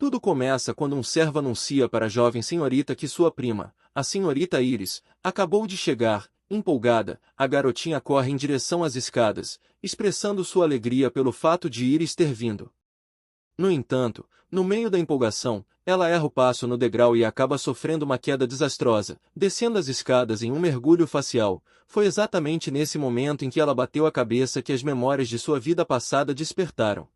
Tudo começa quando um servo anuncia para a jovem senhorita que sua prima, a senhorita Iris, acabou de chegar. Empolgada, a garotinha corre em direção às escadas, expressando sua alegria pelo fato de Iris ter vindo. No entanto, no meio da empolgação, ela erra o passo no degrau e acaba sofrendo uma queda desastrosa, descendo as escadas em um mergulho facial. Foi exatamente nesse momento em que ela bateu a cabeça que as memórias de sua vida passada despertaram.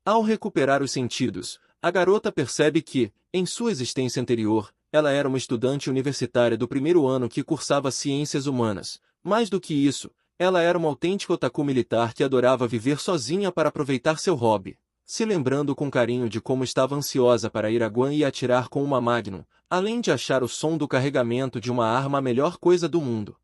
Ao recuperar os sentidos, a garota percebe que, em sua existência anterior, ela era uma estudante universitária do primeiro ano que cursava ciências humanas. Mais do que isso, ela era uma autêntica otaku militar que adorava viver sozinha para aproveitar seu hobby. Se lembrando com carinho de como estava ansiosa para ir a Guam e atirar com uma Magnum, além de achar o som do carregamento de uma arma a melhor coisa do mundo.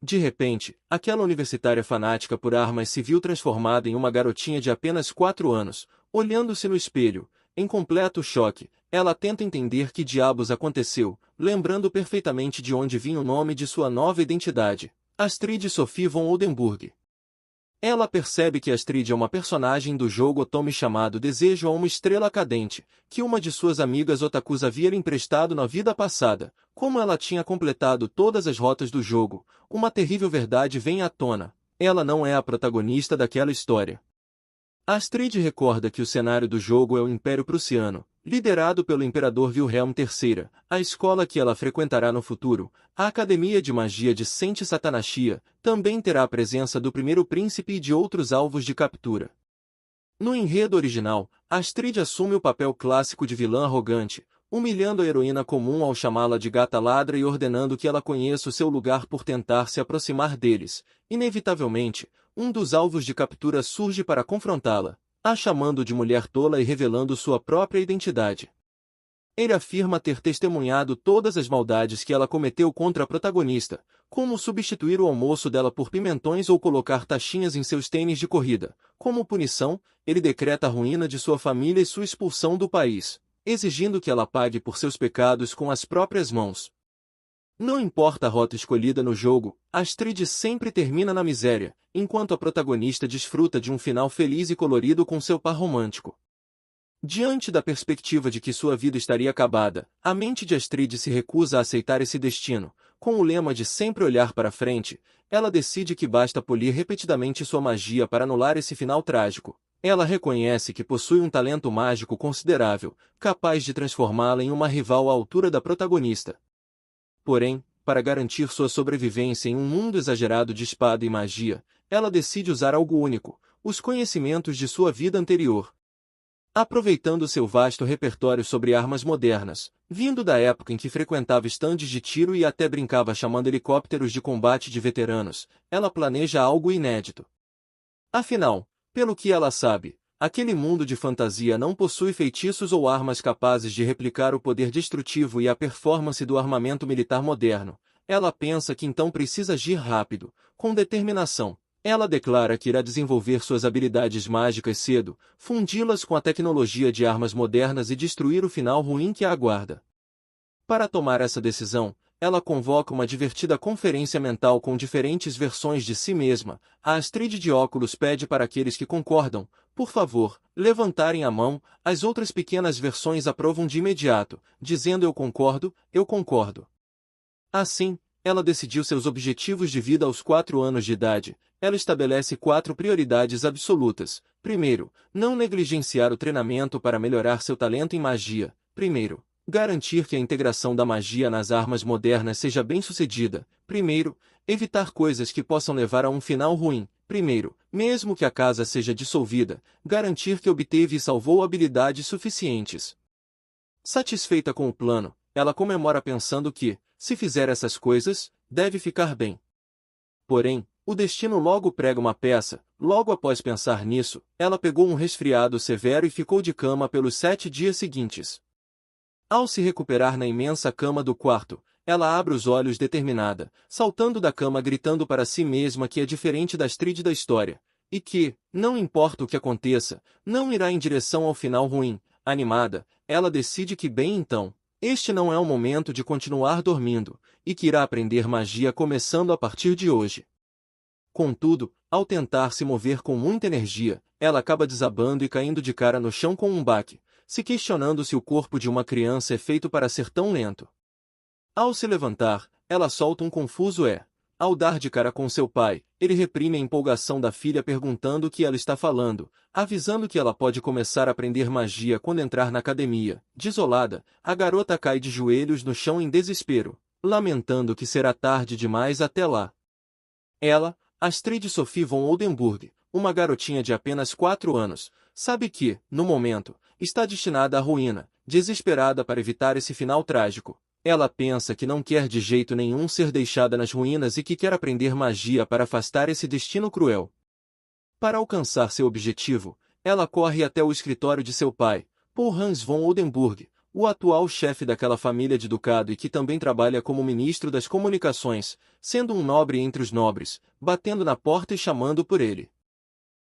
De repente, aquela universitária fanática por armas se viu transformada em uma garotinha de apenas 4 anos. Olhando-se no espelho, em completo choque, ela tenta entender que diabos aconteceu, lembrando perfeitamente de onde vinha o nome de sua nova identidade, Astrid Sophie von Oldenburg. Ela percebe que Astrid é uma personagem do jogo Otome chamado Desejo a uma Estrela Cadente, que uma de suas amigas otakus havia lhe emprestado na vida passada. Como ela tinha completado todas as rotas do jogo, uma terrível verdade vem à tona: ela não é a protagonista daquela história. Astrid recorda que o cenário do jogo é o Império Prussiano, liderado pelo Imperador Wilhelm III, a escola que ela frequentará no futuro, a Academia de Magia de Saint Satanachia, também terá a presença do primeiro príncipe e de outros alvos de captura. No enredo original, Astrid assume o papel clássico de vilã arrogante, humilhando a heroína comum ao chamá-la de gata ladra e ordenando que ela conheça o seu lugar por tentar se aproximar deles. Inevitavelmente, um dos alvos de captura surge para confrontá-la, a chamando de mulher tola e revelando sua própria identidade. Ele afirma ter testemunhado todas as maldades que ela cometeu contra a protagonista, como substituir o almoço dela por pimentões ou colocar taxinhas em seus tênis de corrida. Como punição, ele decreta a ruína de sua família e sua expulsão do país, exigindo que ela pague por seus pecados com as próprias mãos. Não importa a rota escolhida no jogo, Astrid sempre termina na miséria, enquanto a protagonista desfruta de um final feliz e colorido com seu par romântico. Diante da perspectiva de que sua vida estaria acabada, a mente de Astrid se recusa a aceitar esse destino. Com o lema de sempre olhar para frente, ela decide que basta polir repetidamente sua magia para anular esse final trágico. Ela reconhece que possui um talento mágico considerável, capaz de transformá-la em uma rival à altura da protagonista. Porém, para garantir sua sobrevivência em um mundo exagerado de espada e magia, ela decide usar algo único: os conhecimentos de sua vida anterior. Aproveitando seu vasto repertório sobre armas modernas, vindo da época em que frequentava estandes de tiro e até brincava chamando helicópteros de combate de veteranos, ela planeja algo inédito. Afinal, pelo que ela sabe, aquele mundo de fantasia não possui feitiços ou armas capazes de replicar o poder destrutivo e a performance do armamento militar moderno. Ela pensa que então precisa agir rápido, com determinação. Ela declara que irá desenvolver suas habilidades mágicas cedo, fundi-las com a tecnologia de armas modernas e destruir o final ruim que a aguarda. Para tomar essa decisão, ela convoca uma divertida conferência mental com diferentes versões de si mesma. A Astrid de óculos pede para aqueles que concordam, por favor, levantarem a mão. As outras pequenas versões aprovam de imediato, dizendo eu concordo, eu concordo. Assim, ela decidiu seus objetivos de vida aos 4 anos de idade. Ela estabelece 4 prioridades absolutas. Primeiro, não negligenciar o treinamento para melhorar seu talento em magia. Primeiro, garantir que a integração da magia nas armas modernas seja bem-sucedida. Primeiro, evitar coisas que possam levar a um final ruim. Primeiro, mesmo que a casa seja dissolvida, garantir que obteve e salvou habilidades suficientes. Satisfeita com o plano, ela comemora pensando que, se fizer essas coisas, deve ficar bem. Porém, o destino logo prega uma peça. Logo após pensar nisso, ela pegou um resfriado severo e ficou de cama pelos 7 dias seguintes. Ao se recuperar na imensa cama do quarto, ela abre os olhos determinada, saltando da cama gritando para si mesma que é diferente da Astrid da história, e que, não importa o que aconteça, não irá em direção ao final ruim. Animada, ela decide que bem então, este não é o momento de continuar dormindo, e que irá aprender magia começando a partir de hoje. Contudo, ao tentar se mover com muita energia, ela acaba desabando e caindo de cara no chão com um baque. se questionando se o corpo de uma criança é feito para ser tão lento. Ao se levantar, ela solta um confuso é. Ao dar de cara com seu pai, ele reprime a empolgação da filha perguntando o que ela está falando, avisando que ela pode começar a aprender magia quando entrar na academia. Desolada, a garota cai de joelhos no chão em desespero, lamentando que será tarde demais até lá. Ela, Astrid Sophie von Oldenburg, uma garotinha de apenas 4 anos, sabe que, no momento, está destinada à ruína, desesperada para evitar esse final trágico. Ela pensa que não quer de jeito nenhum ser deixada nas ruínas e que quer aprender magia para afastar esse destino cruel. Para alcançar seu objetivo, ela corre até o escritório de seu pai, Paul Hans von Oldenburg, o atual chefe daquela família de ducado e que também trabalha como ministro das comunicações, sendo um nobre entre os nobres, batendo na porta e chamando por ele.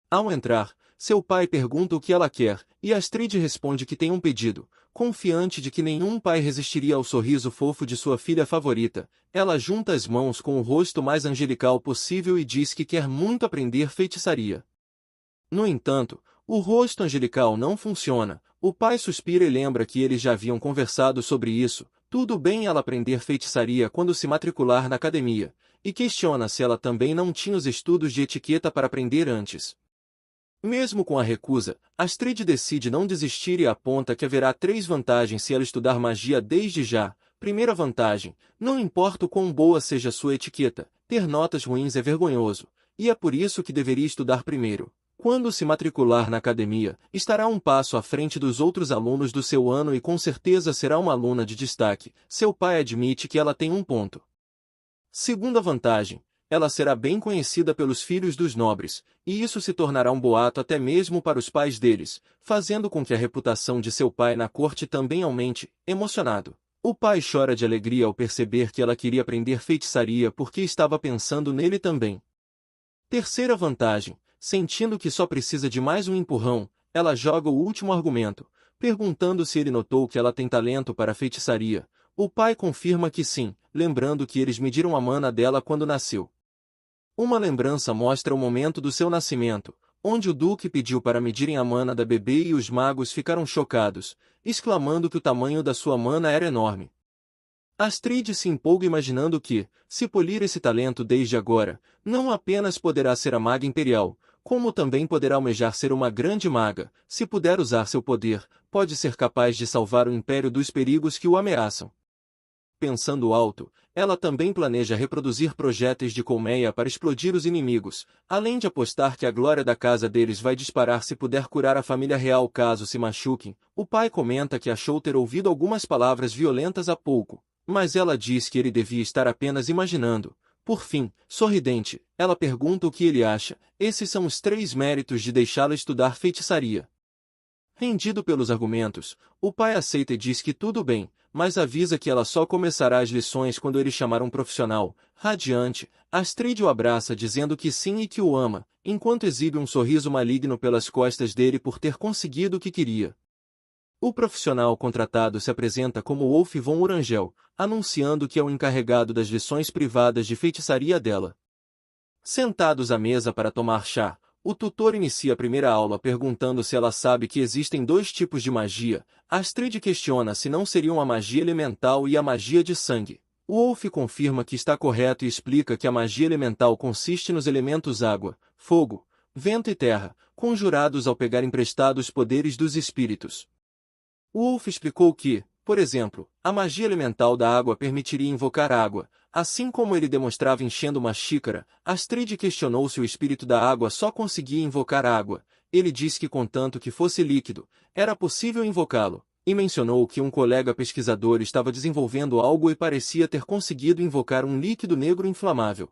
Ao entrar, seu pai pergunta o que ela quer, e Astrid responde que tem um pedido. Confiante de que nenhum pai resistiria ao sorriso fofo de sua filha favorita, ela junta as mãos com o rosto mais angelical possível e diz que quer muito aprender feitiçaria. No entanto, o rosto angelical não funciona. O pai suspira e lembra que eles já haviam conversado sobre isso. Tudo bem ela aprender feitiçaria quando se matricular na academia, e questiona se ela também não tinha os estudos de etiqueta para aprender antes. Mesmo com a recusa, Astrid decide não desistir e aponta que haverá 3 vantagens se ela estudar magia desde já. Primeira vantagem, não importa o quão boa seja sua etiqueta, ter notas ruins é vergonhoso, e é por isso que deveria estudar primeiro. Quando se matricular na academia, estará um passo à frente dos outros alunos do seu ano e com certeza será uma aluna de destaque. Seu pai admite que ela tem um ponto. Segunda vantagem, ela será bem conhecida pelos filhos dos nobres, e isso se tornará um boato até mesmo para os pais deles, fazendo com que a reputação de seu pai na corte também aumente. Emocionado, o pai chora de alegria ao perceber que ela queria aprender feitiçaria porque estava pensando nele também. Terceira vantagem, sentindo que só precisa de mais um empurrão, ela joga o último argumento, perguntando se ele notou que ela tem talento para feitiçaria. O pai confirma que sim, lembrando que eles mediram a mana dela quando nasceu. Uma lembrança mostra o momento do seu nascimento, onde o duque pediu para medirem a mana da bebê e os magos ficaram chocados, exclamando que o tamanho da sua mana era enorme. Astrid se empolga imaginando que, se polir esse talento desde agora, não apenas poderá ser a maga imperial, como também poderá almejar ser uma grande maga. Se puder usar seu poder, pode ser capaz de salvar o império dos perigos que o ameaçam. Pensando alto, ela também planeja reproduzir projéteis de colmeia para explodir os inimigos, além de apostar que a glória da casa deles vai disparar se puder curar a família real caso se machuquem. O pai comenta que achou ter ouvido algumas palavras violentas há pouco, mas ela diz que ele devia estar apenas imaginando. Por fim, sorridente, ela pergunta o que ele acha. Esses são os 3 méritos de deixá-la estudar feitiçaria. Rendido pelos argumentos, o pai aceita e diz que tudo bem, mas avisa que ela só começará as lições quando ele chamar um profissional. Radiante, Astrid o abraça dizendo que sim e que o ama, enquanto exibe um sorriso maligno pelas costas dele por ter conseguido o que queria. O profissional contratado se apresenta como Wolf von Orangel, anunciando que é o encarregado das lições privadas de feitiçaria dela. Sentados à mesa para tomar chá, o tutor inicia a primeira aula perguntando se ela sabe que existem 2 tipos de magia. Astrid questiona se não seriam a magia elemental e a magia de sangue. Wolf confirma que está correto e explica que a magia elemental consiste nos elementos água, fogo, vento e terra, conjurados ao pegar emprestados poderes dos espíritos. Wolf explicou que, por exemplo, a magia elemental da água permitiria invocar água. Assim como ele demonstrava enchendo uma xícara, Astrid questionou se o espírito da água só conseguia invocar água. Ele disse que contanto que fosse líquido, era possível invocá-lo, e mencionou que um colega pesquisador estava desenvolvendo algo e parecia ter conseguido invocar um líquido negro inflamável.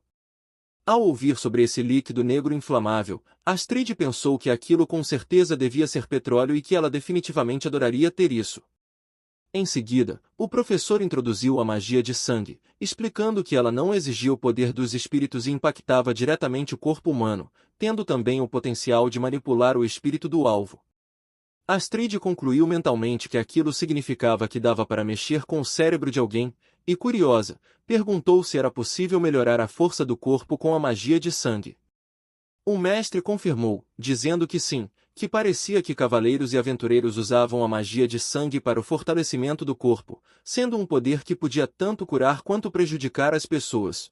Ao ouvir sobre esse líquido negro inflamável, Astrid pensou que aquilo com certeza devia ser petróleo e que ela definitivamente adoraria ter isso. Em seguida, o professor introduziu a magia de sangue, explicando que ela não exigia o poder dos espíritos e impactava diretamente o corpo humano, tendo também o potencial de manipular o espírito do alvo. Astrid concluiu mentalmente que aquilo significava que dava para mexer com o cérebro de alguém, e curiosa, perguntou se era possível melhorar a força do corpo com a magia de sangue. O mestre confirmou, dizendo que sim, que parecia que cavaleiros e aventureiros usavam a magia de sangue para o fortalecimento do corpo, sendo um poder que podia tanto curar quanto prejudicar as pessoas.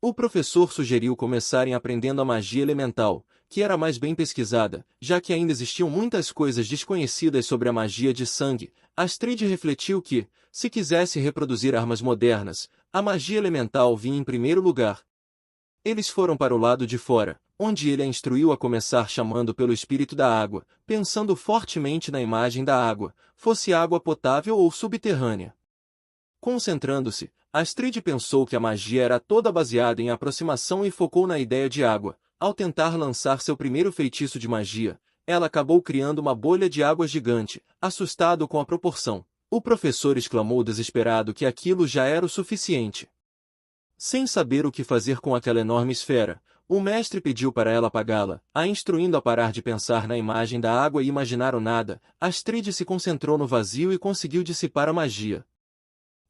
O professor sugeriu começarem aprendendo a magia elemental, que era mais bem pesquisada, já que ainda existiam muitas coisas desconhecidas sobre a magia de sangue. Astrid refletiu que, se quisesse reproduzir armas modernas, a magia elemental vinha em primeiro lugar. Eles foram para o lado de fora, onde ele a instruiu a começar chamando pelo espírito da água, pensando fortemente na imagem da água, fosse água potável ou subterrânea. Concentrando-se, Astrid pensou que a magia era toda baseada em aproximação e focou na ideia de água. Ao tentar lançar seu primeiro feitiço de magia, ela acabou criando uma bolha de água gigante, assustado com a proporção. O professor exclamou desesperado que aquilo já era o suficiente. Sem saber o que fazer com aquela enorme esfera, o mestre pediu para ela apagá-la, a instruindo a parar de pensar na imagem da água e imaginar o nada. Astrid se concentrou no vazio e conseguiu dissipar a magia.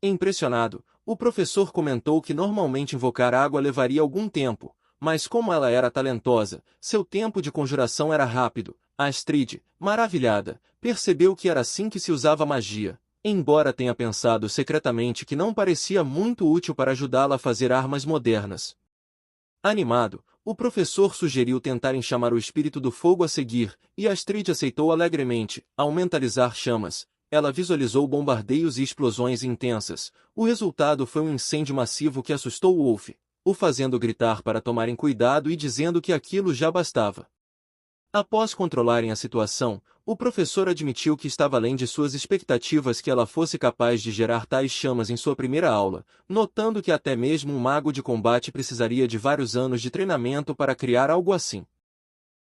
Impressionado, o professor comentou que normalmente invocar água levaria algum tempo, mas como ela era talentosa, seu tempo de conjuração era rápido. Astrid, maravilhada, percebeu que era assim que se usava magia, embora tenha pensado secretamente que não parecia muito útil para ajudá-la a fazer armas modernas. Animado, o professor sugeriu tentarem chamar o espírito do fogo a seguir, e Astrid aceitou alegremente. Ao mentalizar chamas, ela visualizou bombardeios e explosões intensas. O resultado foi um incêndio massivo que assustou Wolf, o fazendo gritar para tomarem cuidado e dizendo que aquilo já bastava. Após controlarem a situação, o professor admitiu que estava além de suas expectativas que ela fosse capaz de gerar tais chamas em sua primeira aula, notando que até mesmo um mago de combate precisaria de vários anos de treinamento para criar algo assim.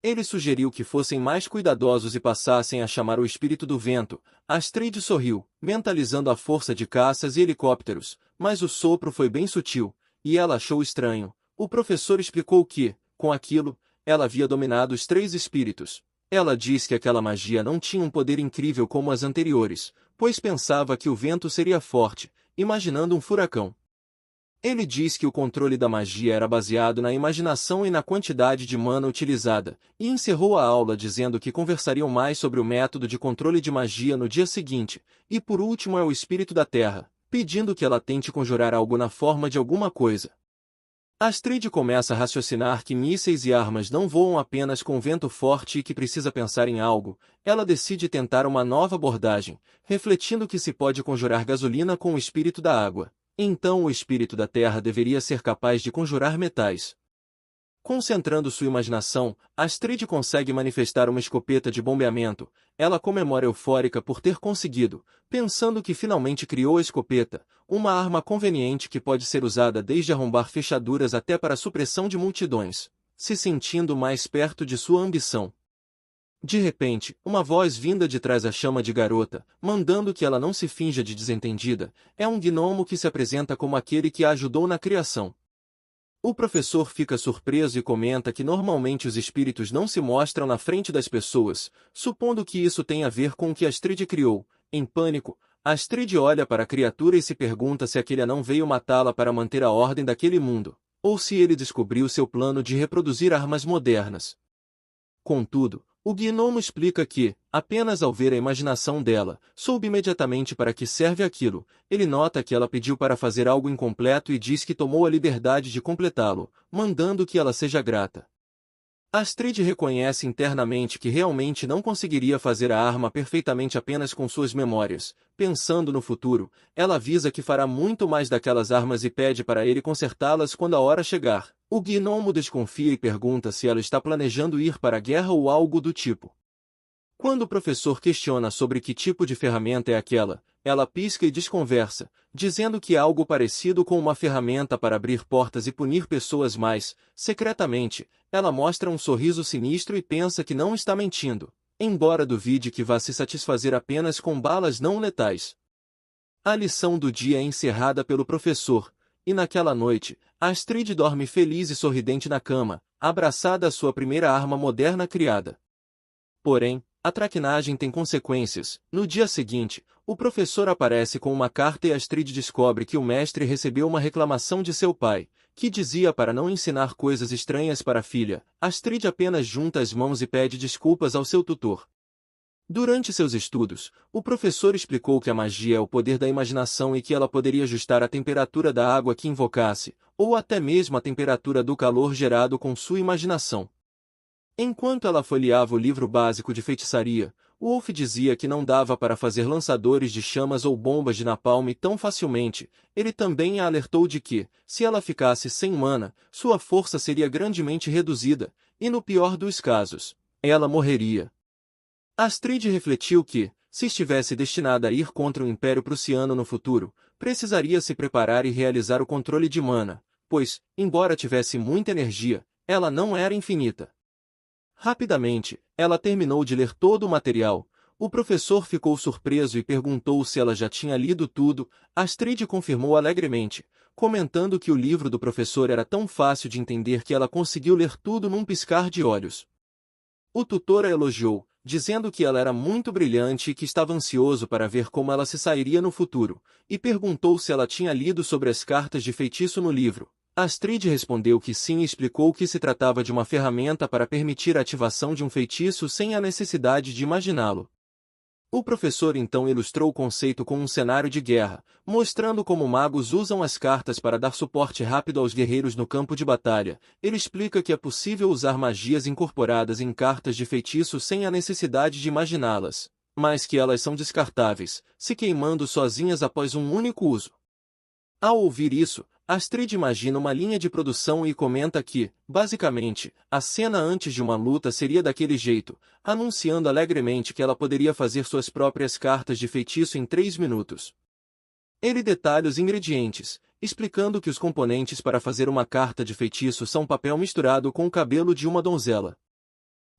Ele sugeriu que fossem mais cuidadosos e passassem a chamar o espírito do vento. Astrid sorriu, mentalizando a força de caças e helicópteros, mas o sopro foi bem sutil, e ela achou estranho. O professor explicou que, com aquilo, ela havia dominado os 3 espíritos. Ela disse que aquela magia não tinha um poder incrível como as anteriores, pois pensava que o vento seria forte, imaginando um furacão. Ele diz que o controle da magia era baseado na imaginação e na quantidade de mana utilizada, e encerrou a aula dizendo que conversariam mais sobre o método de controle de magia no dia seguinte, e por último é o espírito da terra, pedindo que ela tente conjurar algo na forma de alguma coisa. Astrid começa a raciocinar que mísseis e armas não voam apenas com vento forte e que precisa pensar em algo. Ela decide tentar uma nova abordagem, refletindo que se pode conjurar gasolina com o espírito da água. Então o espírito da terra deveria ser capaz de conjurar metais. Concentrando sua imaginação, Astrid consegue manifestar uma escopeta de bombeamento. Ela comemora eufórica por ter conseguido, pensando que finalmente criou a escopeta, uma arma conveniente que pode ser usada desde arrombar fechaduras até para a supressão de multidões, se sentindo mais perto de sua ambição. De repente, uma voz vinda de trás a chama de garota, mandando que ela não se finja de desentendida. É um gnomo que se apresenta como aquele que a ajudou na criação. O professor fica surpreso e comenta que normalmente os espíritos não se mostram na frente das pessoas, supondo que isso tem a ver com o que Astrid criou. Em pânico, Astrid olha para a criatura e se pergunta se aquele anão veio matá-la para manter a ordem daquele mundo, ou se ele descobriu seu plano de reproduzir armas modernas. Contudo, o gnomo explica que, apenas ao ver a imaginação dela, soube imediatamente para que serve aquilo. Ele nota que ela pediu para fazer algo incompleto e diz que tomou a liberdade de completá-lo, mandando que ela seja grata. Astrid reconhece internamente que realmente não conseguiria fazer a arma perfeitamente apenas com suas memórias. Pensando no futuro, ela avisa que fará muito mais daquelas armas e pede para ele consertá-las quando a hora chegar. O gnomo desconfia e pergunta se ela está planejando ir para a guerra ou algo do tipo. Quando o professor questiona sobre que tipo de ferramenta é aquela, ela pisca e desconversa, dizendo que é algo parecido com uma ferramenta para abrir portas e punir pessoas, mas, secretamente, ela mostra um sorriso sinistro e pensa que não está mentindo, embora duvide que vá se satisfazer apenas com balas não letais. A lição do dia é encerrada pelo professor, e naquela noite, Astrid dorme feliz e sorridente na cama, abraçada à sua primeira arma moderna criada. Porém, a traquinagem tem consequências. No dia seguinte, o professor aparece com uma carta e Astrid descobre que o mestre recebeu uma reclamação de seu pai, que dizia para não ensinar coisas estranhas para a filha. Astrid apenas junta as mãos e pede desculpas ao seu tutor. Durante seus estudos, o professor explicou que a magia é o poder da imaginação e que ela poderia ajustar a temperatura da água que invocasse, ou até mesmo a temperatura do calor gerado com sua imaginação. Enquanto ela folheava o livro básico de feitiçaria, Wolf dizia que não dava para fazer lançadores de chamas ou bombas de napalm tão facilmente. Ele também a alertou de que, se ela ficasse sem mana, sua força seria grandemente reduzida, e no pior dos casos, ela morreria. Astrid refletiu que, se estivesse destinada a ir contra o Império Prussiano no futuro, precisaria se preparar e realizar o controle de mana, pois, embora tivesse muita energia, ela não era infinita. Rapidamente, ela terminou de ler todo o material. O professor ficou surpreso e perguntou se ela já tinha lido tudo. Astrid confirmou alegremente, comentando que o livro do professor era tão fácil de entender que ela conseguiu ler tudo num piscar de olhos. O tutor a elogiou, dizendo que ela era muito brilhante e que estava ansioso para ver como ela se sairia no futuro, e perguntou se ela tinha lido sobre as cartas de feitiço no livro. Astrid respondeu que sim e explicou que se tratava de uma ferramenta para permitir a ativação de um feitiço sem a necessidade de imaginá-lo. O professor então ilustrou o conceito com um cenário de guerra, mostrando como magos usam as cartas para dar suporte rápido aos guerreiros no campo de batalha. Ele explica que é possível usar magias incorporadas em cartas de feitiço sem a necessidade de imaginá-las, mas que elas são descartáveis, se queimando sozinhas após um único uso. Ao ouvir isso, Astrid imagina uma linha de produção e comenta que, basicamente, a cena antes de uma luta seria daquele jeito, anunciando alegremente que ela poderia fazer suas próprias cartas de feitiço em 3 minutos. Ele detalha os ingredientes, explicando que os componentes para fazer uma carta de feitiço são papel misturado com o cabelo de uma donzela.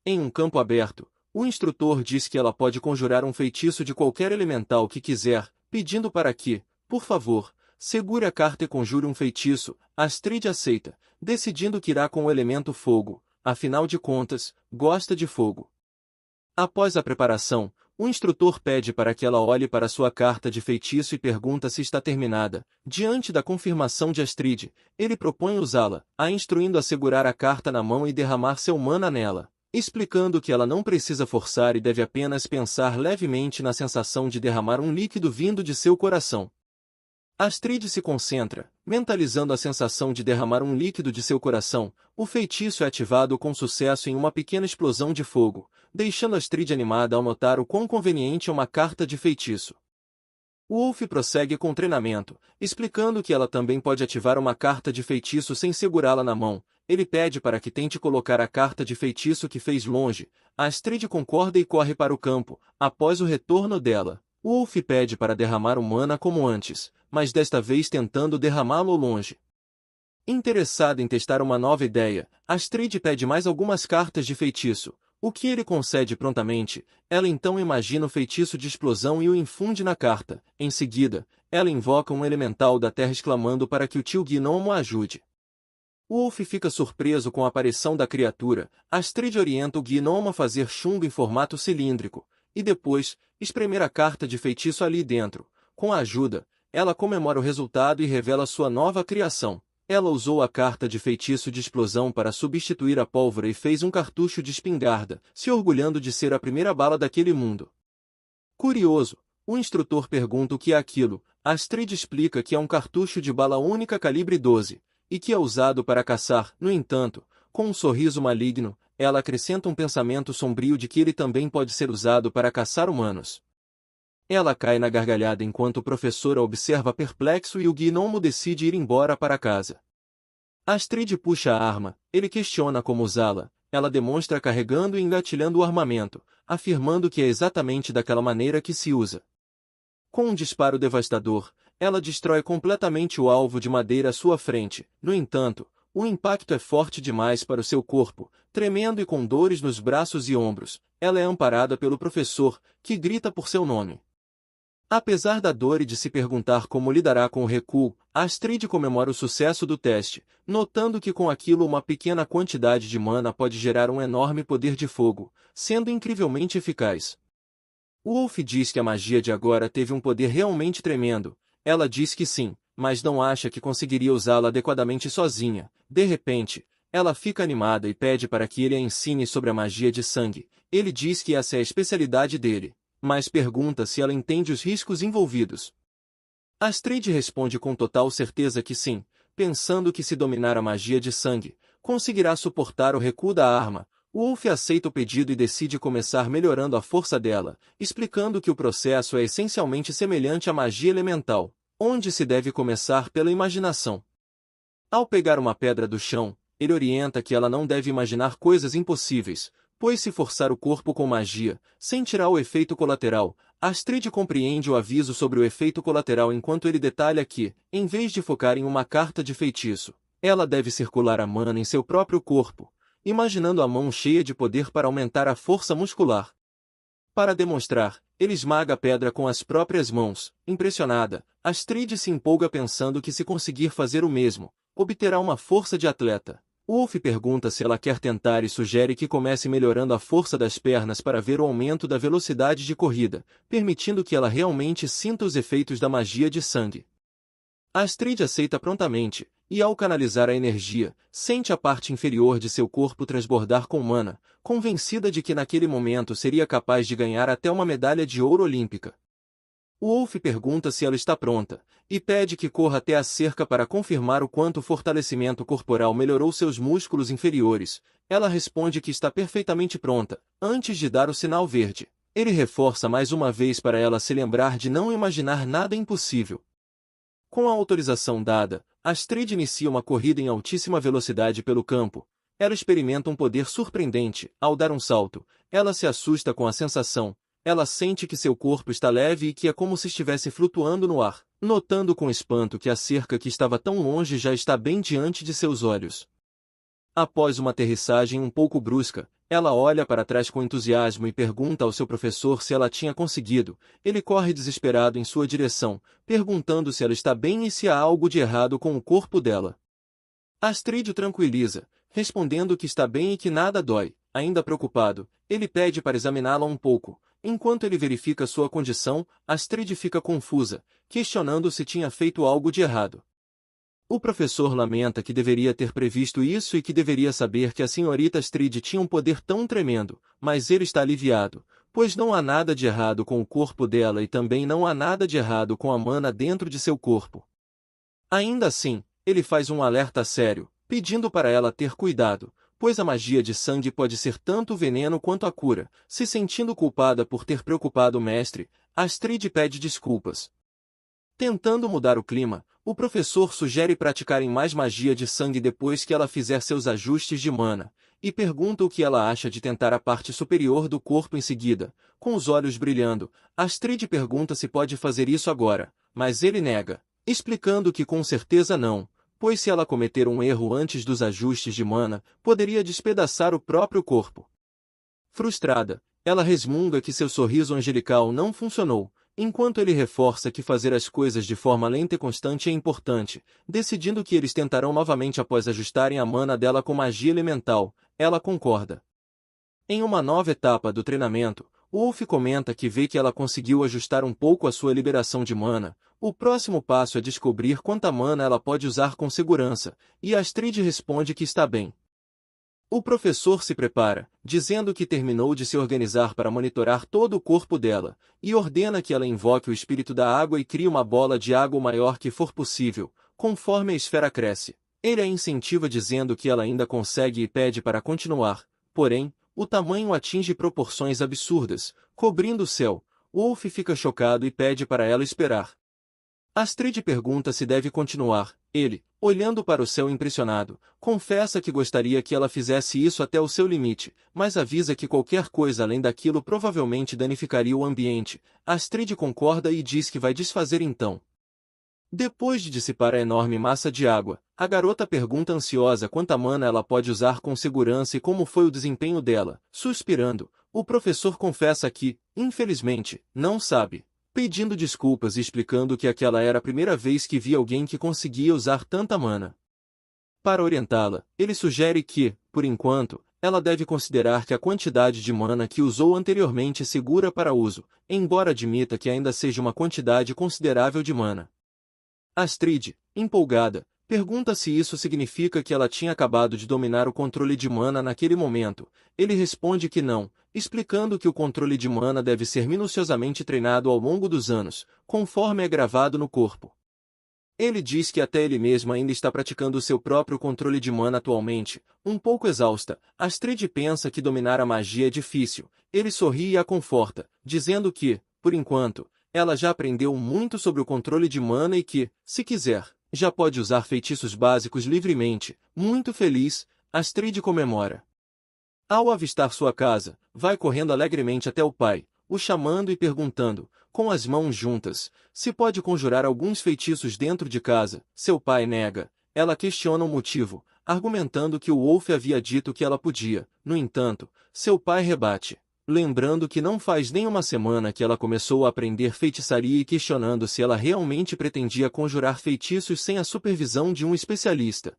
Em um campo aberto, o instrutor diz que ela pode conjurar um feitiço de qualquer elemental que quiser, pedindo para que, por favor, segure a carta e conjure um feitiço. Astrid aceita, decidindo que irá com o elemento fogo, afinal de contas, gosta de fogo. Após a preparação, o instrutor pede para que ela olhe para sua carta de feitiço e pergunta se está terminada. Diante da confirmação de Astrid, ele propõe usá-la, a instruindo a segurar a carta na mão e derramar seu mana nela, explicando que ela não precisa forçar e deve apenas pensar levemente na sensação de derramar um líquido vindo de seu coração. Astrid se concentra, mentalizando a sensação de derramar um líquido de seu coração. O feitiço é ativado com sucesso em uma pequena explosão de fogo, deixando Astrid animada ao notar o quão conveniente é uma carta de feitiço. Wolf prossegue com o treinamento, explicando que ela também pode ativar uma carta de feitiço sem segurá-la na mão. Ele pede para que tente colocar a carta de feitiço que fez longe. Astrid concorda e corre para o campo. Após o retorno dela, Wolf pede para derramar o mana como antes, mas desta vez tentando derramá-lo longe. Interessada em testar uma nova ideia, Astrid pede mais algumas cartas de feitiço, o que ele concede prontamente. Ela então imagina o feitiço de explosão e o infunde na carta. Em seguida, ela invoca um elemental da terra exclamando para que o tio Gnomo a ajude. Wolf fica surpreso com a aparição da criatura. Astrid orienta o Gnomo a fazer chumbo em formato cilíndrico, e depois, espremer a carta de feitiço ali dentro. Com a ajuda, ela comemora o resultado e revela sua nova criação. Ela usou a carta de feitiço de explosão para substituir a pólvora e fez um cartucho de espingarda, se orgulhando de ser a primeira bala daquele mundo. Curioso, o instrutor pergunta o que é aquilo. Astrid explica que é um cartucho de bala única calibre 12, e que é usado para caçar. No entanto, com um sorriso maligno, ela acrescenta um pensamento sombrio de que ele também pode ser usado para caçar humanos. Ela cai na gargalhada enquanto o professor a observa perplexo e o gnomo decide ir embora para casa. Astrid puxa a arma, ele questiona como usá-la, ela demonstra carregando e engatilhando o armamento, afirmando que é exatamente daquela maneira que se usa. Com um disparo devastador, ela destrói completamente o alvo de madeira à sua frente. No entanto, o impacto é forte demais para o seu corpo. Tremendo e com dores nos braços e ombros, ela é amparada pelo professor, que grita por seu nome. Apesar da dor e de se perguntar como lidará com o recuo, Astrid comemora o sucesso do teste, notando que com aquilo uma pequena quantidade de mana pode gerar um enorme poder de fogo, sendo incrivelmente eficaz. Wolf diz que a magia de agora teve um poder realmente tremendo. Ela diz que sim, mas não acha que conseguiria usá-la adequadamente sozinha. De repente, ela fica animada e pede para que ele a ensine sobre a magia de sangue. Ele diz que essa é a especialidade dele, mas pergunta se ela entende os riscos envolvidos. Astrid responde com total certeza que sim, pensando que se dominar a magia de sangue, conseguirá suportar o recuo da arma. Wolf aceita o pedido e decide começar melhorando a força dela, explicando que o processo é essencialmente semelhante à magia elemental, onde se deve começar pela imaginação. Ao pegar uma pedra do chão, ele orienta que ela não deve imaginar coisas impossíveis, pois se forçar o corpo com magia, sem tirar o efeito colateral, Astrid compreende o aviso sobre o efeito colateral enquanto ele detalha que, em vez de focar em uma carta de feitiço, ela deve circular a mana em seu próprio corpo, imaginando a mão cheia de poder para aumentar a força muscular. Para demonstrar, ele esmaga a pedra com as próprias mãos. Impressionada, Astrid se empolga pensando que se conseguir fazer o mesmo, obterá uma força de atleta. Wolf pergunta se ela quer tentar e sugere que comece melhorando a força das pernas para ver o aumento da velocidade de corrida, permitindo que ela realmente sinta os efeitos da magia de sangue. Astrid aceita prontamente, e ao canalizar a energia, sente a parte inferior de seu corpo transbordar com mana, convencida de que naquele momento seria capaz de ganhar até uma medalha de ouro olímpica. Wolf pergunta se ela está pronta, e pede que corra até a cerca para confirmar o quanto o fortalecimento corporal melhorou seus músculos inferiores. Ela responde que está perfeitamente pronta, antes de dar o sinal verde. Ele reforça mais uma vez para ela se lembrar de não imaginar nada impossível. Com a autorização dada, Astrid inicia uma corrida em altíssima velocidade pelo campo. Ela experimenta um poder surpreendente. Ao dar um salto, ela se assusta com a sensação. Ela sente que seu corpo está leve e que é como se estivesse flutuando no ar, notando com espanto que a cerca que estava tão longe já está bem diante de seus olhos. Após uma aterrissagem um pouco brusca, ela olha para trás com entusiasmo e pergunta ao seu professor se ela tinha conseguido. Ele corre desesperado em sua direção, perguntando se ela está bem e se há algo de errado com o corpo dela. Astrid o tranquiliza, respondendo que está bem e que nada dói. Ainda preocupado, ele pede para examiná-la um pouco. Enquanto ele verifica sua condição, Astrid fica confusa, questionando se tinha feito algo de errado. O professor lamenta que deveria ter previsto isso e que deveria saber que a senhorita Astrid tinha um poder tão tremendo, mas ele está aliviado, pois não há nada de errado com o corpo dela e também não há nada de errado com a mana dentro de seu corpo. Ainda assim, ele faz um alerta sério, pedindo para ela ter cuidado, pois a magia de sangue pode ser tanto o veneno quanto a cura. Se sentindo culpada por ter preocupado o mestre, Astrid pede desculpas. Tentando mudar o clima, o professor sugere praticarem mais magia de sangue depois que ela fizer seus ajustes de mana, e pergunta o que ela acha de tentar a parte superior do corpo em seguida. Com os olhos brilhando, Astrid pergunta se pode fazer isso agora, mas ele nega, explicando que com certeza não, pois se ela cometer um erro antes dos ajustes de mana, poderia despedaçar o próprio corpo. Frustrada, ela resmunga que seu sorriso angelical não funcionou, enquanto ele reforça que fazer as coisas de forma lenta e constante é importante, decidindo que eles tentarão novamente após ajustarem a mana dela com magia elemental. Ela concorda. Em uma nova etapa do treinamento, Wolf comenta que vê que ela conseguiu ajustar um pouco a sua liberação de mana. O próximo passo é descobrir quanta mana ela pode usar com segurança, e Astrid responde que está bem. O professor se prepara, dizendo que terminou de se organizar para monitorar todo o corpo dela, e ordena que ela invoque o espírito da água e crie uma bola de água o maior que for possível, conforme a esfera cresce. Ele a incentiva dizendo que ela ainda consegue e pede para continuar, porém, o tamanho atinge proporções absurdas, cobrindo o céu. Wolf fica chocado e pede para ela esperar. Astrid pergunta se deve continuar. Ele, olhando para o céu impressionado, confessa que gostaria que ela fizesse isso até o seu limite, mas avisa que qualquer coisa além daquilo provavelmente danificaria o ambiente. Astrid concorda e diz que vai desfazer então. Depois de dissipar a enorme massa de água, a garota pergunta ansiosa quanta mana ela pode usar com segurança e como foi o desempenho dela. Suspirando, o professor confessa que, infelizmente, não sabe, pedindo desculpas e explicando que aquela era a primeira vez que via alguém que conseguia usar tanta mana. Para orientá-la, ele sugere que, por enquanto, ela deve considerar que a quantidade de mana que usou anteriormente é segura para uso, embora admita que ainda seja uma quantidade considerável de mana. Astrid, empolgada, pergunta se isso significa que ela tinha acabado de dominar o controle de mana naquele momento. Ele responde que não, explicando que o controle de mana deve ser minuciosamente treinado ao longo dos anos, conforme é gravado no corpo. Ele diz que até ele mesmo ainda está praticando seu próprio controle de mana atualmente. Um pouco exausta, Astrid pensa que dominar a magia é difícil. Ele sorri e a conforta, dizendo que, por enquanto, ela já aprendeu muito sobre o controle de mana e que, se quiser, já pode usar feitiços básicos livremente. Muito feliz, Astrid comemora. Ao avistar sua casa, vai correndo alegremente até o pai, o chamando e perguntando, com as mãos juntas, se pode conjurar alguns feitiços dentro de casa. Seu pai nega. Ela questiona o motivo, argumentando que o Wolf havia dito que ela podia. No entanto, seu pai rebate, lembrando que não faz nem uma semana que ela começou a aprender feitiçaria e questionando se ela realmente pretendia conjurar feitiços sem a supervisão de um especialista.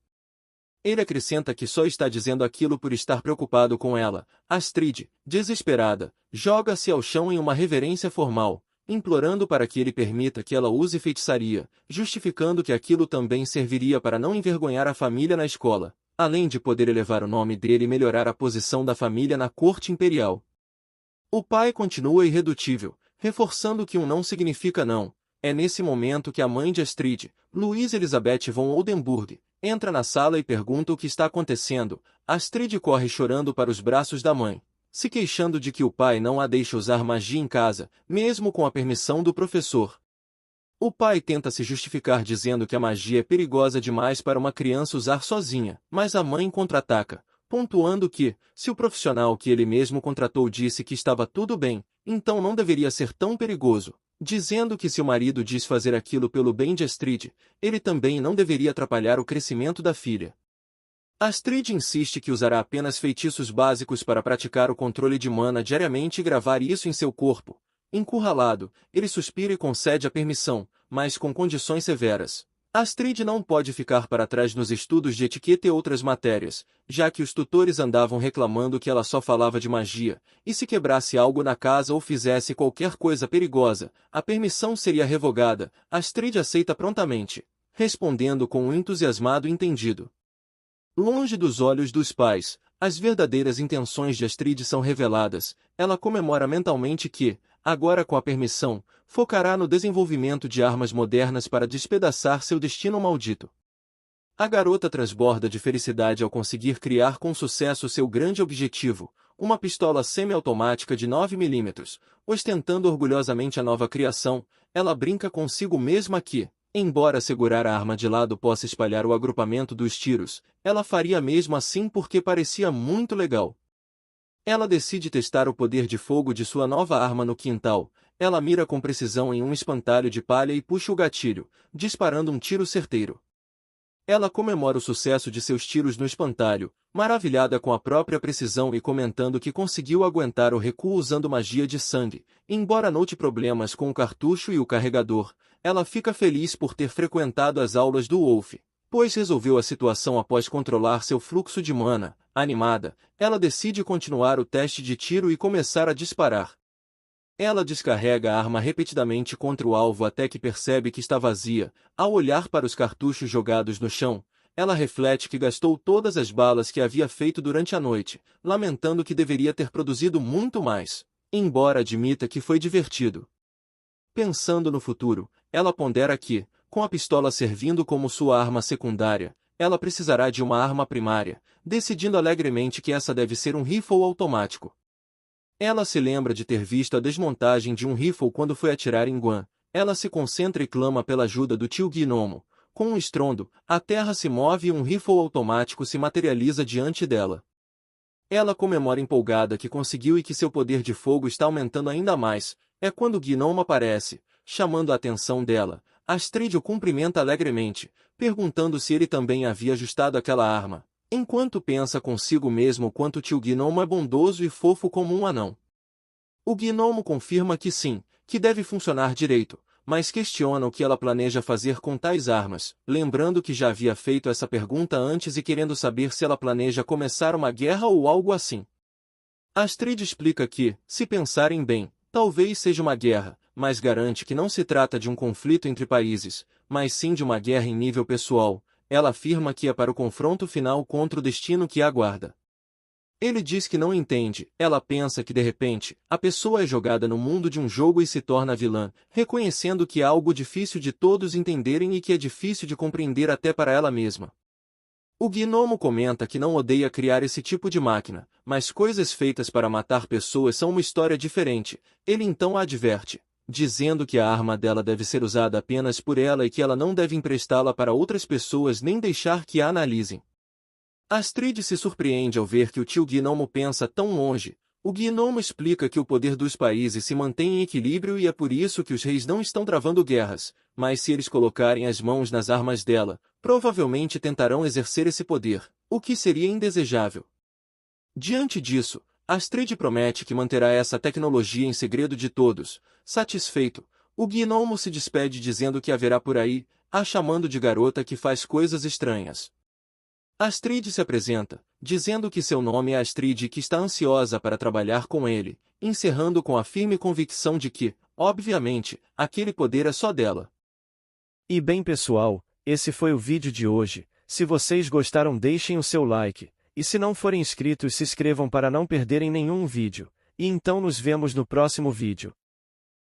Ele acrescenta que só está dizendo aquilo por estar preocupado com ela. Astrid, desesperada, joga-se ao chão em uma reverência formal, implorando para que ele permita que ela use feitiçaria, justificando que aquilo também serviria para não envergonhar a família na escola, além de poder elevar o nome dele e melhorar a posição da família na corte imperial. O pai continua irredutível, reforçando que um não significa não. É nesse momento que a mãe de Astrid, Louise Elizabeth von Oldenburg, entra na sala e pergunta o que está acontecendo. Astrid corre chorando para os braços da mãe, se queixando de que o pai não a deixa usar magia em casa, mesmo com a permissão do professor. O pai tenta se justificar dizendo que a magia é perigosa demais para uma criança usar sozinha, mas a mãe contra-ataca, pontuando que, se o profissional que ele mesmo contratou disse que estava tudo bem, então não deveria ser tão perigoso, dizendo que se o marido diz fazer aquilo pelo bem de Astrid, ele também não deveria atrapalhar o crescimento da filha. Astrid insiste que usará apenas feitiços básicos para praticar o controle de mana diariamente e gravar isso em seu corpo. Encurralado, ele suspira e concede a permissão, mas com condições severas. Astrid não pode ficar para trás nos estudos de etiqueta e outras matérias, já que os tutores andavam reclamando que ela só falava de magia, e se quebrasse algo na casa ou fizesse qualquer coisa perigosa, a permissão seria revogada. Astrid aceita prontamente, respondendo com um entusiasmado entendido. Longe dos olhos dos pais, as verdadeiras intenções de Astrid são reveladas. Ela comemora mentalmente que, agora com a permissão, focará no desenvolvimento de armas modernas para despedaçar seu destino maldito. A garota transborda de felicidade ao conseguir criar com sucesso seu grande objetivo, uma pistola semi-automática de 9 mm. Ostentando orgulhosamente a nova criação, ela brinca consigo mesma que, embora segurar a arma de lado possa espalhar o agrupamento dos tiros, ela faria mesmo assim porque parecia muito legal. Ela decide testar o poder de fogo de sua nova arma no quintal. Ela mira com precisão em um espantalho de palha e puxa o gatilho, disparando um tiro certeiro. Ela comemora o sucesso de seus tiros no espantalho, maravilhada com a própria precisão e comentando que conseguiu aguentar o recuo usando magia de sangue. Embora note problemas com o cartucho e o carregador, ela fica feliz por ter frequentado as aulas do Wolf, pois resolveu a situação após controlar seu fluxo de mana. Animada, ela decide continuar o teste de tiro e começar a disparar. Ela descarrega a arma repetidamente contra o alvo até que percebe que está vazia. Ao olhar para os cartuchos jogados no chão, ela reflete que gastou todas as balas que havia feito durante a noite, lamentando que deveria ter produzido muito mais, embora admita que foi divertido. Pensando no futuro, ela pondera que, com a pistola servindo como sua arma secundária, ela precisará de uma arma primária, decidindo alegremente que essa deve ser um rifle automático. Ela se lembra de ter visto a desmontagem de um rifle quando foi atirar em Guan. Ela se concentra e clama pela ajuda do tio Gnomo. Com um estrondo, a terra se move e um rifle automático se materializa diante dela. Ela comemora empolgada que conseguiu e que seu poder de fogo está aumentando ainda mais. É quando o Gnomo aparece, chamando a atenção dela. Astrid o cumprimenta alegremente, perguntando se ele também havia ajustado aquela arma, enquanto pensa consigo mesmo quanto o tio Gnomo é bondoso e fofo como um anão. O Gnomo confirma que sim, que deve funcionar direito, mas questiona o que ela planeja fazer com tais armas, lembrando que já havia feito essa pergunta antes e querendo saber se ela planeja começar uma guerra ou algo assim. Astrid explica que, se pensarem bem, talvez seja uma guerra, mas garante que não se trata de um conflito entre países, mas sim de uma guerra em nível pessoal. Ela afirma que é para o confronto final contra o destino que a aguarda. Ele diz que não entende, ela pensa que de repente, a pessoa é jogada no mundo de um jogo e se torna vilã, reconhecendo que é algo difícil de todos entenderem e que é difícil de compreender até para ela mesma. O gnomo comenta que não odeia criar esse tipo de máquina, mas coisas feitas para matar pessoas são uma história diferente. Ele então a adverte, dizendo que a arma dela deve ser usada apenas por ela e que ela não deve emprestá-la para outras pessoas nem deixar que a analisem. Astrid se surpreende ao ver que o tio gnomo pensa tão longe. O gnomo explica que o poder dos países se mantém em equilíbrio e é por isso que os reis não estão travando guerras, mas se eles colocarem as mãos nas armas dela, provavelmente tentarão exercer esse poder, o que seria indesejável. Diante disso, Astrid promete que manterá essa tecnologia em segredo de todos. Satisfeito, o gnomo se despede dizendo que haverá por aí, a chamando de garota que faz coisas estranhas. Astrid se apresenta, dizendo que seu nome é Astrid e que está ansiosa para trabalhar com ele, encerrando com a firme convicção de que, obviamente, aquele poder é só dela. E bem pessoal, esse foi o vídeo de hoje. Se vocês gostaram, deixem o seu like, e se não forem inscritos, se inscrevam para não perderem nenhum vídeo. E então nos vemos no próximo vídeo.